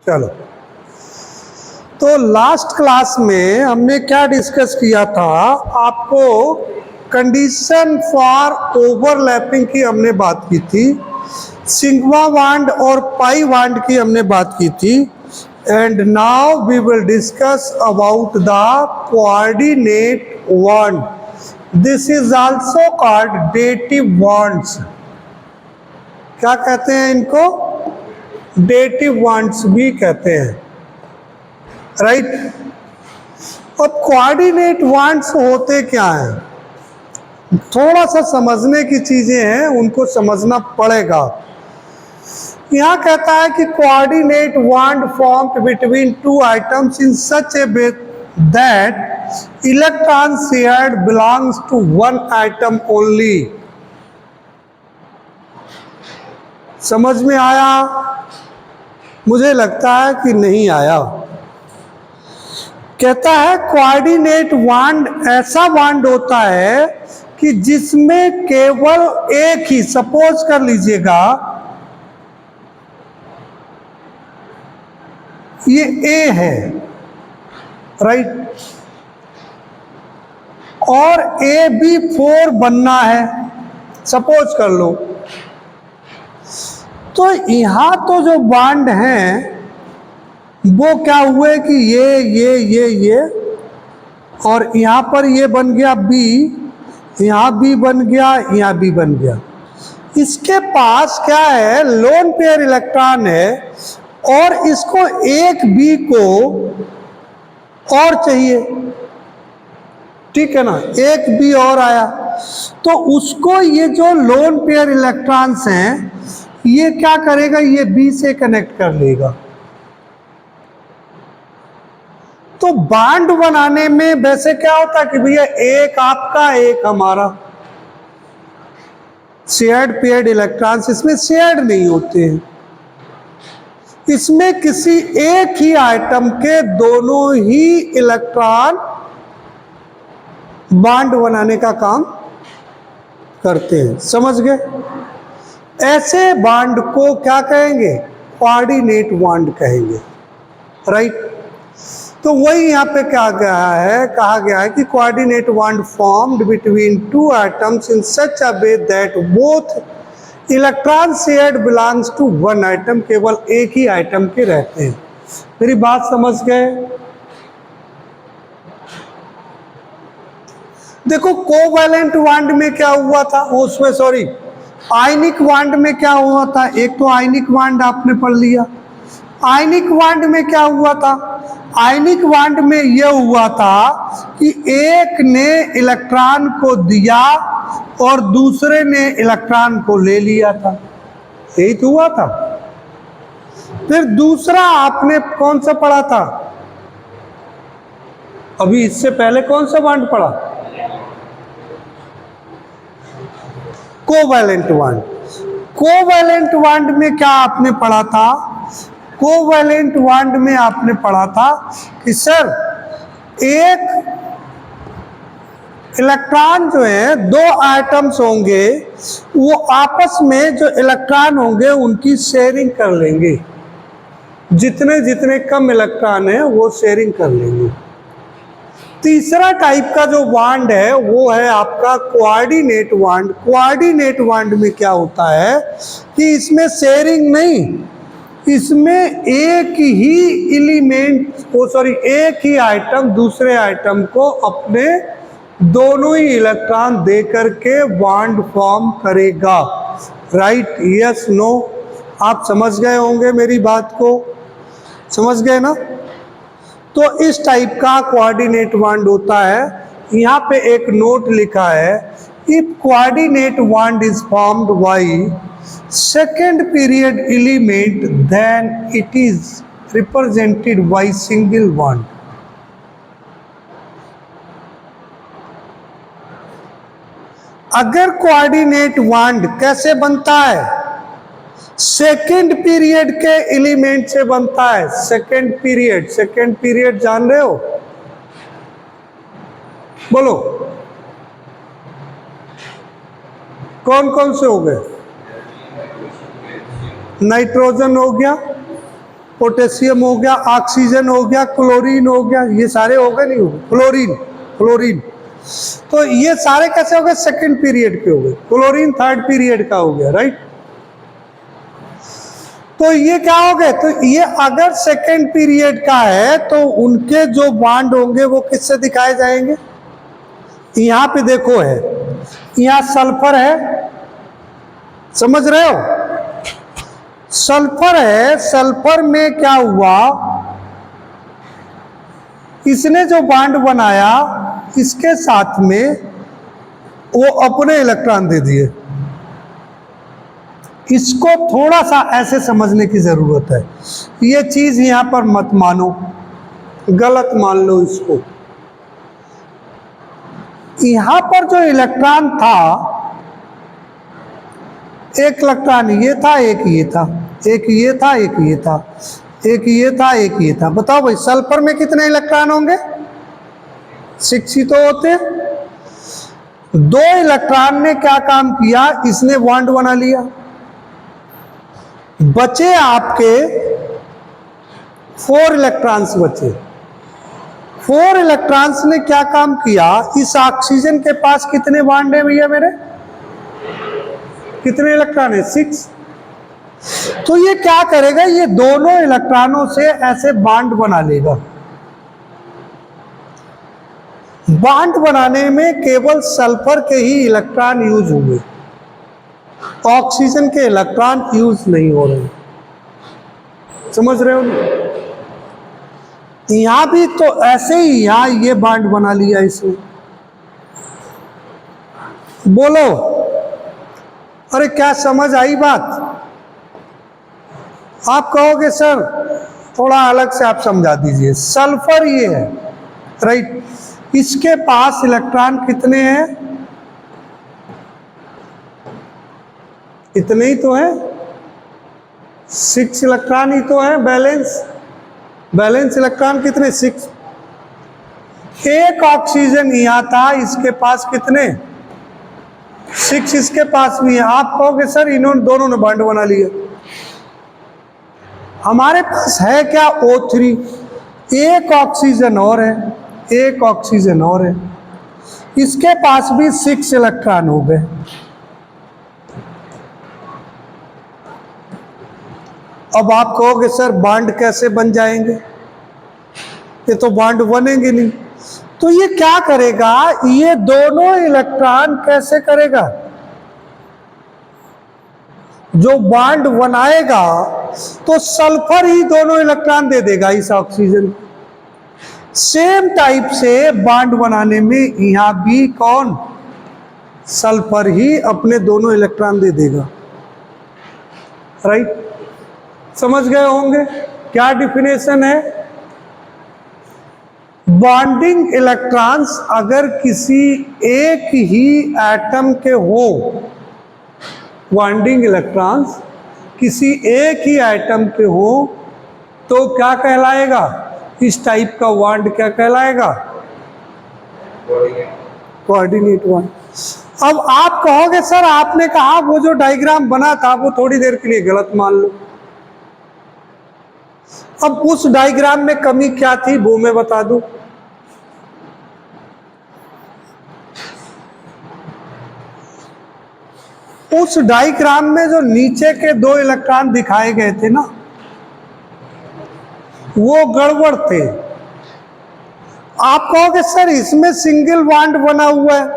चलो, तो last class में हमने क्या डिस्कस किया था, आपको कंडीशन फॉर ओवरलैपिंग की हमने बात की थी, सिग्मा बॉन्ड और पाई बॉन्ड की हमने बात की थी। And now we will discuss about the coordinate bond. This is also called dative bonds. क्या कहते हैं इनको? डेटिव बॉन्ड्स भी कहते हैं, राइट। अब कोऑर्डिनेट बॉन्ड्स होते क्या हैं? थोड़ा सा समझने की चीजें हैं, उनको समझना पड़ेगा। यहां कहता है कि coordinate bond formed between two items in such a way that electron shared belongs to one item only. समझ में आया? मुझे लगता है कि नहीं आया। कहता है कोऑर्डिनेट बॉन्ड ऐसा बॉन्ड होता है कि जिसमें केवल एक ही, सपोज कर लीजिएगा ये ए है, राइट, और ए बी 4 बनना है, सपोज कर लो। तो यहां तो जो बॉन्ड हैं वो क्या हुए कि ये और यहां पर ये बन गया बी, यहां बी बन गया, यहां बी बन गया। इसके पास क्या है? लोन पेयर इलेक्ट्रॉन है और इसको एक बी को और चाहिए, ठीक है ना, एक बी और आया तो उसको ये जो लोन पेयर इलेक्ट्रॉन्स हैं ये क्या करेगा? ये बी से कनेक्ट कर लेगा। तो बॉन्ड बनाने में वैसे क्या होता है कि भैया एक आपका एक हमारा, शेयर्ड पेयर्ड इलेक्ट्रॉन्स इसमें शेयर्ड नहीं होते हैं। इसमें किसी एक ही आइटम के दोनों ही इलेक्ट्रॉन बॉन्ड बनाने का काम करते हैं। समझ गए? ऐसे बॉन्ड को क्या कहेंगे? कोऑर्डिनेट बॉन्ड कहेंगे, राइट। तो वही यहाँ पे क्या कहा गया है कि coordinate bond formed between two atoms in such a way that both electron shared belongs to one atom, केवल एक ही आइटम के रहते हैं। मेरी बात समझ गए? देखो कोवैलेंट बॉन्ड में क्या हुआ था, उसमें सॉरी आयनिक बॉन्ड में क्या हुआ था? एक तो आयनिक बॉन्ड आपने पढ़ लिया। आयनिक बॉन्ड में क्या हुआ था? आयनिक बॉन्ड में यह हुआ था कि एक ने इलेक्ट्रॉन को दिया और दूसरे ने इलेक्ट्रॉन को ले लिया था, यही तो हुआ था। फिर दूसरा आपने कौन सा पढ़ा था अभी? इससे पहले कौन सा बॉन्ड पढ़ा? Covalent bond. कोवैलेंट बॉन्ड में क्या आपने पढ़ा था? कोवैलेंट बॉन्ड में आपने पढ़ा था कि सर एक इलेक्ट्रॉन जो है, दो एटम्स होंगे, वो आपस में जो इलेक्ट्रॉन होंगे उनकी शेयरिंग कर लेंगे। जितने जितने कम इलेक्ट्रॉन है वो शेयरिंग कर लेंगे। तीसरा टाइप का जो बॉन्ड है वो है आपका कोऑर्डिनेट बॉन्ड। कोऑर्डिनेट बॉन्ड में क्या होता है कि इसमें शेयरिंग नहीं, इसमें एक ही एलिमेंट एक ही आइटम दूसरे आइटम को अपने दोनों ही इलेक्ट्रॉन दे करके बॉन्ड फॉर्म करेगा, राइट? Yes no? आप समझ गए होंगे मेरी बात को, समझ गए ना? तो इस टाइप का कोऑर्डिनेट बॉन्ड होता है। यहाँ पे एक नोट लिखा है, if coordinate bond is formed by second period element then it is represented by single bond. अगर कोऑर्डिनेट बॉन्ड कैसे बनता है? सेकेंड पीरियड के एलिमेंट से बनता है। सेकेंड पीरियड जान रहे हो? बोलो कौन कौन से हो गए? नाइट्रोजन हो गया, पोटेशियम हो गया, ऑक्सीजन हो गया, क्लोरीन हो गया, ये सारे हो गए नहीं हो गए, क्लोरीन क्लोरीन। तो ये सारे कैसे हो गए? सेकंड पीरियड के हो गए। क्लोरीन थर्ड पीरियड का हो गया, राइट। तो ये क्या हो गए? तो ये अगर सेकंड पीरियड का है तो उनके जो बॉन्ड होंगे वो किससे दिखाए जाएंगे? यहां पे देखो है, यहां सल्फर है, समझ रहे हो? सल्फर है, सल्फर में क्या हुआ, इसने जो बॉन्ड बनाया इसके साथ में वो अपने इलेक्ट्रॉन दे दिए। इसको थोड़ा सा ऐसे समझने की जरूरत है, ये चीज यहां पर मत मानो, गलत मान लो इसको। यहां पर जो इलेक्ट्रॉन था, एक इलेक्ट्रॉन ये था, एक ये था, एक ये था, एक ये था, एक ये था, एक ये था। बताओ भाई सल्फर में कितने इलेक्ट्रॉन होंगे? 6 ही तो होते। 2 इलेक्ट्रॉन ने क्या काम किया? इसने बॉन्ड बना लिया, बचे आपके 4 इलेक्ट्रॉन्स बचे। 4 इलेक्ट्रॉन्स ने क्या काम किया? इस ऑक्सीजन के पास कितने बॉन्ड है भैया मेरे? कितने इलेक्ट्रॉन है? 6। तो ये क्या करेगा? ये दोनों इलेक्ट्रॉनों से ऐसे बॉन्ड बना लेगा। बॉन्ड बनाने में केवल सल्फर के ही इलेक्ट्रॉन यूज हुए, ऑक्सीजन के इलेक्ट्रॉन यूज नहीं हो रहे। समझ रहे हो? यहां भी तो ऐसे ही, यहां ये बॉन्ड बना लिया इसने। बोलो, अरे क्या समझ आई बात? आप कहोगे सर थोड़ा अलग से आप समझा दीजिए। सल्फर ये है, राइट, इसके पास इलेक्ट्रॉन कितने हैं? इतने ही तो है, 6 इलेक्ट्रॉन ही तो है। बैलेंस इलेक्ट्रॉन कितने? 6। एक ऑक्सीजन यहाँ था, इसके पास कितने? 6 इसके पास भी है। आप कहोगे सर इन्होंने दोनों ने बॉन्ड बना लिया। हमारे पास है क्या? O3, एक ऑक्सीजन और है, एक ऑक्सीजन और है, इसके पास भी 6 इलेक्ट्रॉन हो गए। अब आप कहोगे सर बॉन्ड कैसे बन जाएंगे? ये तो बॉन्ड बनेंगे नहीं। तो ये क्या करेगा? ये दोनों इलेक्ट्रॉन कैसे करेगा? जो बॉन्ड बनाएगा तो सल्फर ही दोनों इलेक्ट्रॉन दे देगा इस ऑक्सीजन। सेम टाइप से बॉन्ड बनाने में यहां भी कौन? सल्फर ही अपने दोनों इलेक्ट्रॉन दे देगा, राइट। समझ गए होंगे क्या डिफिनेशन है? बॉन्डिंग इलेक्ट्रॉन्स अगर किसी एक ही एटम के हो, बॉन्डिंग इलेक्ट्रॉन्स किसी एक ही एटम के हो तो क्या कहलाएगा? इस टाइप का बॉन्ड क्या कहलाएगा? Coordinate bond. अब आप कहोगे सर आपने कहा वो जो डायग्राम बना था वो थोड़ी देर के लिए गलत मान लो। अब उस डायग्राम में कमी क्या थी वो मैं बता दूं। उस डायग्राम में जो नीचे के 2 इलेक्ट्रॉन दिखाए गए थे ना, वो गड़बड़ थे। आप कहोगे सर इसमें सिंगल बॉन्ड बना हुआ है,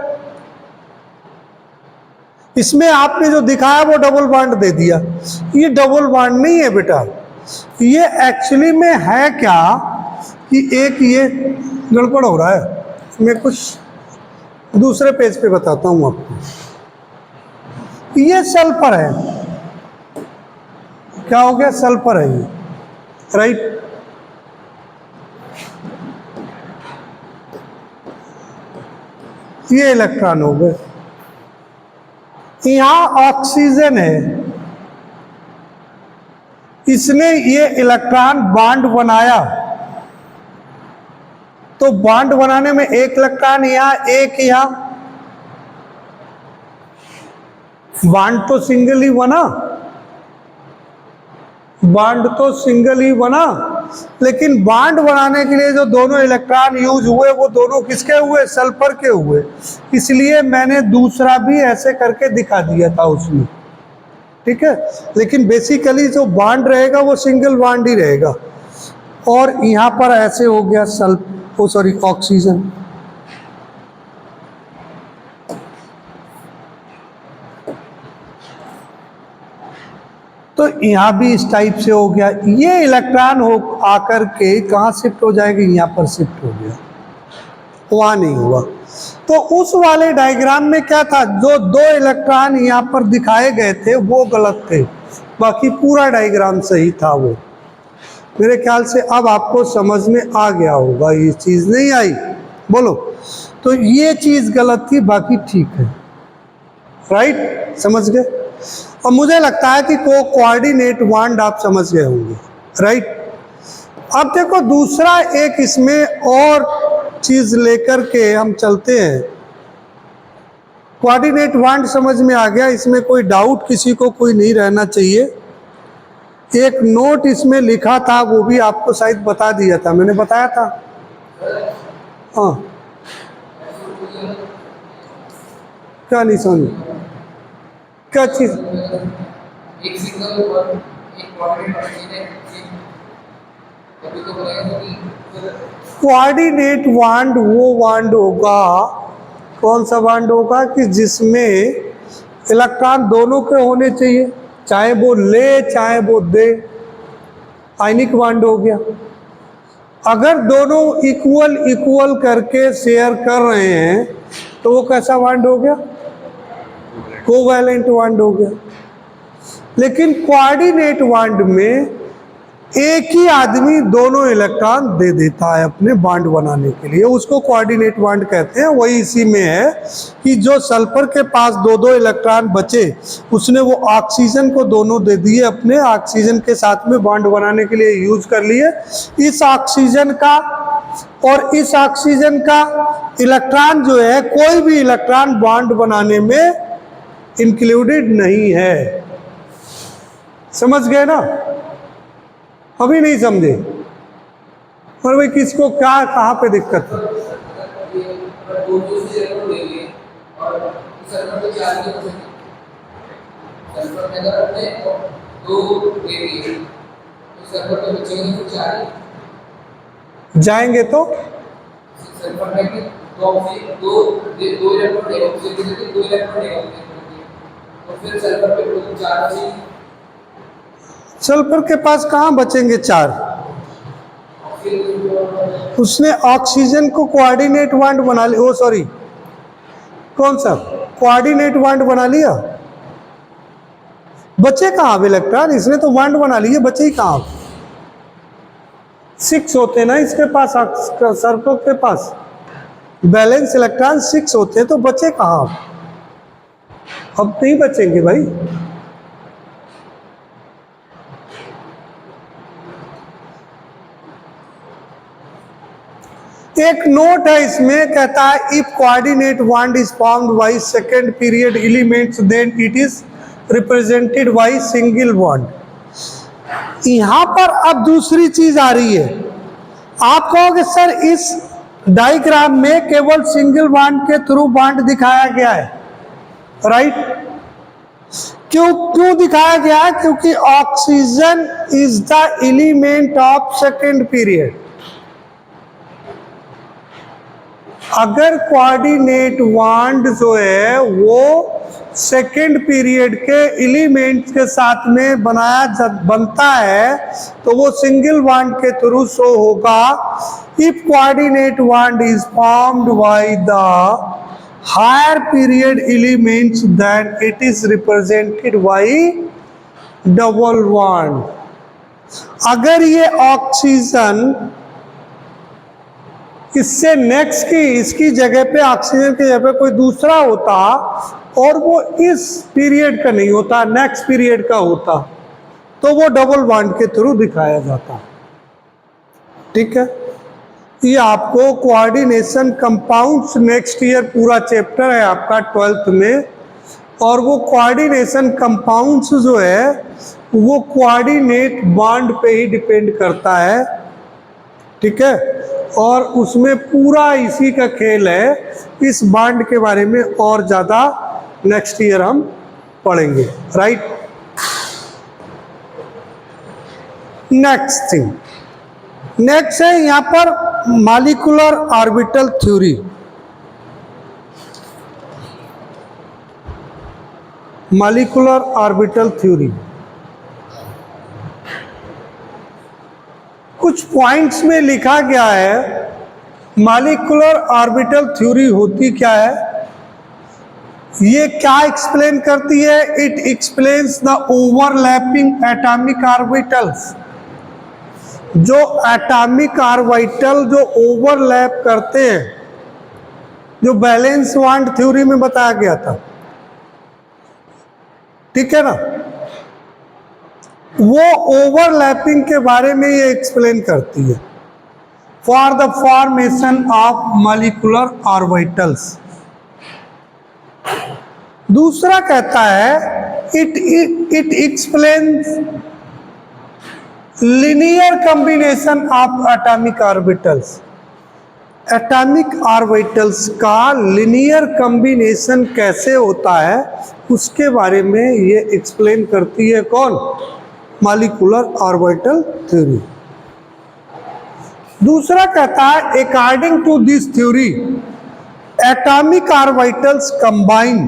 इसमें आपने जो दिखाया वो डबल बॉन्ड दे दिया। ये डबल बॉन्ड नहीं है बेटा, ये एक्चुअली में है क्या कि एक ये गड़बड़ हो रहा है। मैं कुछ दूसरे पेज पे बताता हूं आपको। ये सल्फर है, क्या हो गया? सल्फर है ये, राइट। ये इलेक्ट्रॉन हो गए। यहां ऑक्सीजन है, इसने ये इलेक्ट्रॉन बॉन्ड बनाया, तो बॉन्ड बनाने में एक इलेक्ट्रॉन यहां, एक यहां, बॉन्ड तो सिंगल ही बना। बॉन्ड तो सिंगल ही बना, लेकिन बॉन्ड बनाने के लिए जो दोनों इलेक्ट्रॉन यूज हुए वो दोनों किसके हुए? सल्फर के हुए। इसलिए मैंने दूसरा भी ऐसे करके दिखा दिया था उसमें, ठीक है। लेकिन बेसिकली जो बॉन्ड रहेगा वो सिंगल बॉन्ड ही रहेगा। और यहाँ पर ऐसे हो गया ऑक्सीजन। तो यहाँ भी इस टाइप से हो गया। ये इलेक्ट्रॉन हो आकर के कहाँ शिफ्ट हो जाएगा? यहाँ पर शिफ्ट हो गया, वहाँ नहीं हुआ। तो उस वाले डायग्राम में क्या था? जो दो इलेक्ट्रॉन यहाँ पर दिखाए गए थे वो गलत थे, बाकी पूरा डायग्राम सही था। वो मेरे ख्याल से अब आपको समझ में आ गया होगा। ये चीज़ नहीं आई? बोलो। तो ये चीज़ गलत थी, बाकी ठीक है, राइट? समझ गए? और मुझे लगता है कि कोऑर्डिनेट बॉन्ड आप समझ गए होंगे, राइट? अब देखो दूसरा एक इसमें और चीज लेकर के हम चलते हैं। कोऑर्डिनेट बॉन्ड समझ में आ गया, इसमें कोई डाउट किसी को कोई नहीं रहना चाहिए। एक नोट इसमें लिखा था, वो भी आपको शायद बता दिया था, मैंने बताया था। हाँ, क्या नहीं समझ? क्या चीज? एक सिंगल और एक कोऑर्डिनेट बॉन्ड वो बॉन्ड होगा, कौन सा बॉन्ड होगा कि जिसमें इलेक्ट्रॉन दोनों के होने चाहिए, चाहे वो ले चाहे वो दे। आयनिक बॉन्ड हो गया। अगर दोनों इक्वल इक्वल करके शेयर कर रहे हैं तो वो कैसा बॉन्ड हो गया? कोवैलेंट बॉन्ड हो गया। लेकिन कोऑर्डिनेट बॉन्ड में एक ही आदमी दोनों इलेक्ट्रॉन दे देता है अपने बॉन्ड बनाने के लिए, उसको कोऑर्डिनेट बॉन्ड कहते हैं। वही इसी में है कि जो सल्फर के पास दो दो इलेक्ट्रॉन बचे, उसने वो ऑक्सीजन को दोनों दे दिए, अपने ऑक्सीजन के साथ में बॉन्ड बनाने के लिए यूज कर लिए। इस ऑक्सीजन का और इस ऑक्सीजन का इलेक्ट्रॉन जो है, कोई भी इलेक्ट्रॉन बॉन्ड बनाने में इंक्लूडेड नहीं है। समझ गए ना? अभी नहीं समझे? और भाई किसको क्या कहाँ पे दिक्कत है? जाएंगे तो सल्फर के पास कहाँ बचेंगे? चार। उसने ऑक्सीजन को कोऑर्डिनेट बॉन्ड बना लिया। ओ सॉरी, कौन सा कोऑर्डिनेट बॉन्ड बना लिया? बचे कहाँ इलेक्ट्रॉन? इसने तो बॉन्ड बना लिए, बचे ही कहाँ? 6 होते ना इसके पास, सल्फर के पास बैलेंस इलेक्ट्रॉन 6 होते हैं, तो बचे कहाँ? अब नहीं बचेंगे भाई। एक नोट है इसमें, कहता है if coordinate bond is formed by second period elements then it is represented by single bond. यहां पर अब दूसरी चीज आ रही है। आप कहोगे सर इस डायग्राम में केवल सिंगल बॉन्ड के थ्रू बॉन्ड दिखाया गया है, राइट? क्यों दिखाया गया है? क्योंकि oxygen is the element of second period. अगर कोऑर्डिनेट बॉन्ड जो है वो सेकेंड पीरियड के एलिमेंट के साथ में बनता है तो वो सिंगल बॉन्ड के थ्रू शो होगा। If coordinate bond is formed by the higher period elements then it is represented by double bond. अगर ये ऑक्सीजन इससे नेक्स्ट की इसकी जगह पे, ऑक्सीजन की जगह पे कोई दूसरा होता और वो इस पीरियड का नहीं होता, नेक्स्ट पीरियड का होता, तो वो डबल बॉन्ड के थ्रू दिखाया जाता। ठीक है, ये आपको कोऑर्डिनेशन कंपाउंड्स नेक्स्ट ईयर पूरा चैप्टर है आपका 12th में, और वो कोऑर्डिनेशन कंपाउंड्स जो है वो कोऑर्डिनेट बॉन्ड पे ही डिपेंड करता है, ठीक है। और उसमें पूरा इसी का खेल है। इस बॉन्ड के बारे में और ज़्यादा नेक्स्ट ईयर हम पढ़ेंगे, राइट। नेक्स्ट थिंग, नेक्स्ट है यहाँ पर molecular orbital theory. Molecular orbital theory कुछ पॉइंट्स में लिखा गया है। मॉलिक्यूलर ऑर्बिटल थ्योरी होती क्या है, ये क्या एक्सप्लेन करती है? It explains the overlapping atomic orbitals. जो एटॉमिक ऑर्बिटल जो ओवरलैप करते हैं, जो बैलेंस बॉन्ड थ्योरी में बताया गया था, ठीक है ना, वो ओवरलैपिंग के बारे में ये एक्सप्लेन करती है। For the formation of molecular orbitals. दूसरा कहता है it explains linear combination of atomic orbitals. Atomic orbitals का लिनियर कॉम्बिनेशन कैसे होता है उसके बारे में ये एक्सप्लेन करती है कौन? Molecular orbital theory. दूसरा कहता है according to this theory atomic orbitals combine.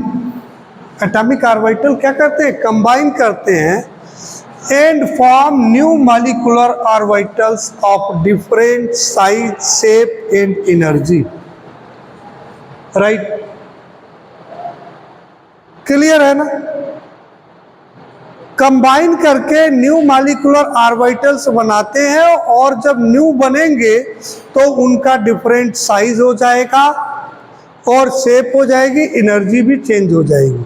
Atomic orbital क्या करते हैं? कंबाइन करते हैं and form new molecular orbitals of different size, shape and energy, right. Clear है ना? कंबाइन करके न्यू मॉलिक्यूलर ऑर्बिटल्स बनाते हैं और जब न्यू बनेंगे तो उनका डिफरेंट साइज हो जाएगा और शेप हो जाएगी, एनर्जी भी चेंज हो जाएगी।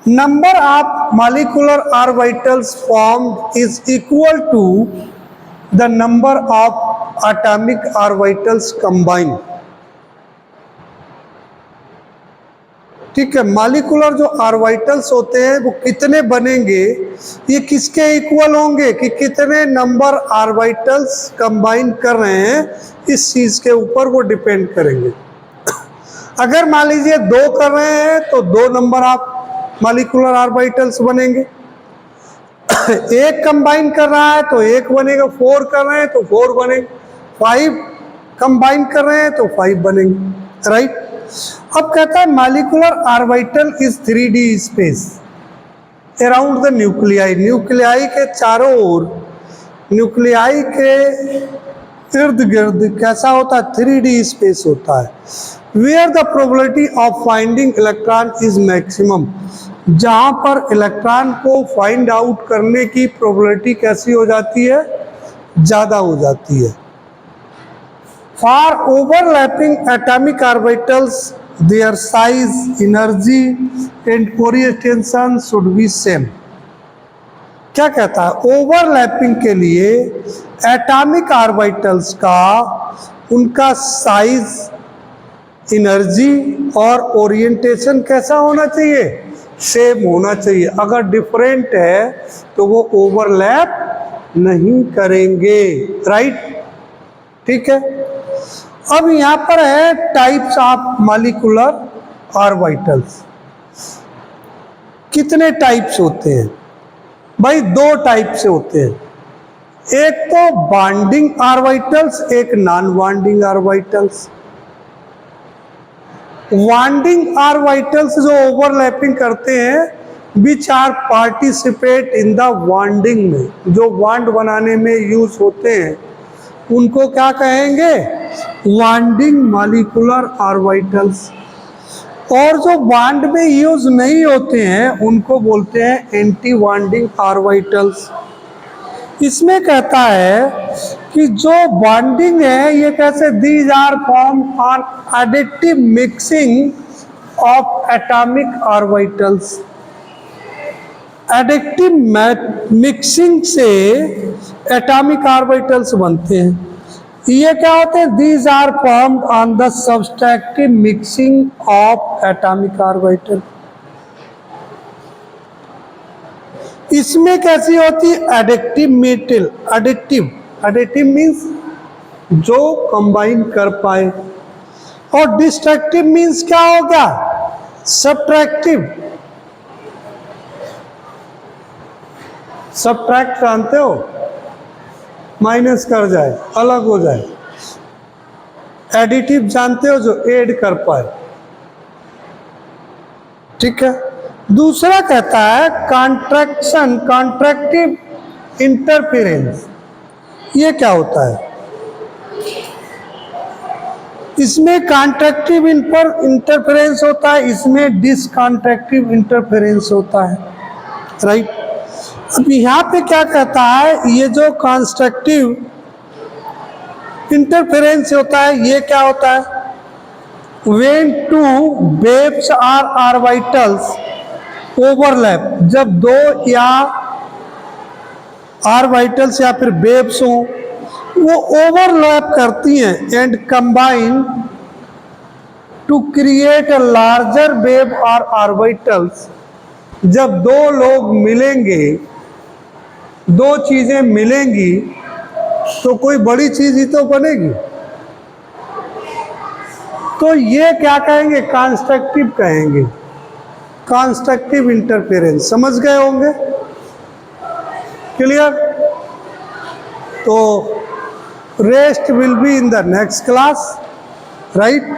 Number of molecular orbitals formed is equal to the number of atomic orbitals combine. ठीक है, मॉलिक्यूलर जो ऑर्बिटल्स होते हैं वो कितने बनेंगे, ये किसके इक्वल होंगे कि कितने नंबर ऑर्बिटल्स कंबाइन कर रहे हैं, इस चीज़ के ऊपर वो डिपेंड करेंगे। अगर मान लीजिए 2 कर रहे हैं तो 2 नंबर ऑफ मॉलिक्यूलर ऑर्बिटल्स बनेंगे। 1 कंबाइन कर रहा है तो 1 बनेगा, 4 कर रहे हैं तो 4 बनेंगे, 5 कंबाइन कर रहे हैं तो 5 बनेंगे, राइट। अब कहता है molecular orbital is 3D space around the nuclei. Nuclei के चारों ओर, न्यूक्लियाई के इर्द गिर्द कैसा होता है? 3D स्पेस होता है। Where the probability of finding electron is maximum. जहाँ पर इलेक्ट्रॉन को फाइंड आउट करने की प्रोबेबिलिटी कैसी हो जाती है? ज़्यादा हो जाती है। For overlapping atomic orbitals, their size, energy and orientation should be same. क्या कहता है? ओवरलैपिंग के लिए एटॉमिक ऑर्बिटल्स का उनका साइज, एनर्जी और ओरिएंटेशन कैसा होना चाहिए? सेम होना चाहिए। अगर डिफरेंट है तो वो ओवरलैप नहीं करेंगे, राइट। ठीक है, अब यहाँ पर है टाइप्स ऑफ मॉलिक्यूलर ऑर्बिटल्स। कितने टाइप्स होते हैं भाई? 2 टाइप से होते हैं। एक तो बॉन्डिंग ऑर्बिटल्स, एक non bonding orbitals. Bonding orbitals जो ओवरलैपिंग करते हैं, which are participate in the bonding में, जो बॉन्ड बनाने में यूज होते हैं, उनको क्या कहेंगे? Bonding molecular orbitals. और जो बॉन्ड में यूज नहीं होते हैं उनको बोलते हैं एंटी बॉन्डिंग ऑर्बिटल्स। इसमें कहता है कि जो बॉन्डिंग है ये कैसे? These are form on additive mixing of atomic orbitals. Additive mixing से एटॉमिक ऑर्बिटल्स बनते हैं। ये क्या होते हैं? These are formed on the subtractive mixing of atomic orbital. इसमें कैसी होती है? एडिक्टिव मेटल। एडिक्टिव मीन्स जो कंबाइन कर पाए, और डिस्ट्रक्टिव मीन्स क्या होगा? सब्ट्रैक्टिव। सब्ट्रैक्ट जानते हो? माइनस कर जाए, अलग हो जाए। एडिटिव जानते हो? जो ऐड कर पाए। ठीक है। दूसरा कहता है कॉन्ट्रैक्शन, कॉन्ट्रैक्टिव इंटरफेरेंस। ये क्या होता है? इसमें कॉन्ट्रैक्टिव इंटरफेरेंस होता है, इसमें डिसकॉन्ट्रैक्टिव इंटरफेरेंस होता है। राइट। अब यहाँ पे क्या कहता है? ये जो कंस्ट्रक्टिव इंटरफेरेंस होता है, ये क्या होता है? When two waves or orbitals overlap, जब दो या ऑर्बिटल्स या फिर वेव्स हों, वो ओवरलैप करती हैं and combine to create a larger wave और ऑर्बिटल्स। जब दो लोग मिलेंगे, दो चीजें मिलेंगी, तो कोई बड़ी चीज ही तो बनेगी। तो ये क्या कहेंगे? कंस्ट्रक्टिव कहेंगे। Constructive interference. समझ गए होंगे? क्लियर? तो rest will be in the next class, right?